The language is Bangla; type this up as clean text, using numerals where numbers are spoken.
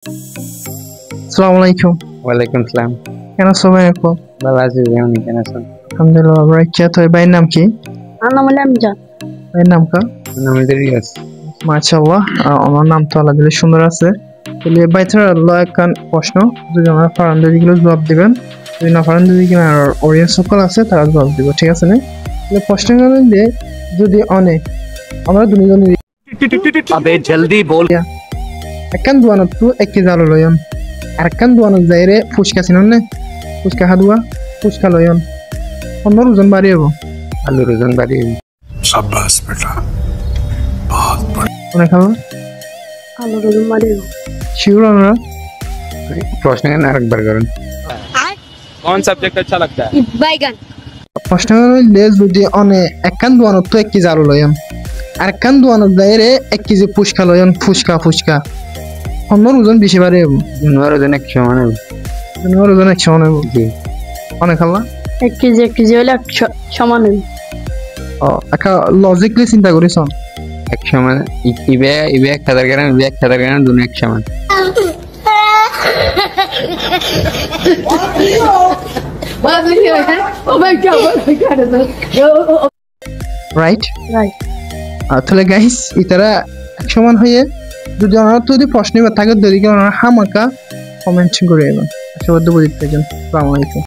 আসসালামু আলাইকুম। ওয়ালাইকুম সালাম। কেন আছো ভাই আপু? ভালো আছি, যেমন কেন আছেন? আলহামদুলিল্লাহ ভাই। কে তো ভাইয়ের নাম কি? আমার নাম হলো আমজাদ। ভাইয়ের নাম কা? আমাদের রিয়াজ। মাশাআল্লাহ, আমার নাম তো আলাদা সুন্দর আছে। তাহলে ভাই তার আল্লাহ একখান প্রশ্ন, যদি আমরা পারেন দিদিগুলো জবাব দিবেন, যদি না পারেন দিদি কিনা অডিয়েন্স সকল আছে তারা জবাব দিব, ঠিক আছে না? তাহলে প্রশ্ন হলো যে যদি অনেক আমরা দুজন अबे जल्दी बोल। একখান দোয়ানত তো এক কেজি আলু লয়ন, আর একখান দোয়ানত যাইরে ফুচকা চিনন না, ফুচকা খাদুয়া, ফুচকা লয়ন, 15 ওজন বাড়ি হবো। আলুর ওজন বাড়ি। शाबाश बेटा, बहुत बढ़िया। মনে খাবো আলুর ওজন বাড়িয়ে শিওর আমরা? প্রশ্ন কেন আরেকবার করেন? कौन सब्जेक्ट अच्छा लगता है? বাইগান। প্রশ্ন হইলে যদি অনে একখান দোয়ানত তো 1 কেজি আলু লয়ন, আর একখান দোয়ানত যাইরে 1 কেজি ফুচকা লয়ন, ফুচকা 15 ওজন বেশি বাড়ি হবো। দুনোর ওজন 100 মান হবে। দুনোর ওজন 100 মান হবো। জি। অনেক খাল্লা 1 কেজি হলে 100 সমান হবে। একটা লজিকলি চিন্তা করিস। 100 মান ইবে 1000 গ্রাম, ইবে 1000 গ্রাম, দুনো 100 মান। রাইট? রাইট। তাহলে গাইস ইতারা 100 মান হয়ে যদি ওনারা যদি প্রশ্ন থাকে যদি ওনারা হামাকা কমেন্ট করে এবেন। আশাবাদ বুঝতে পারছেন। আসসালামু আলাইকুম।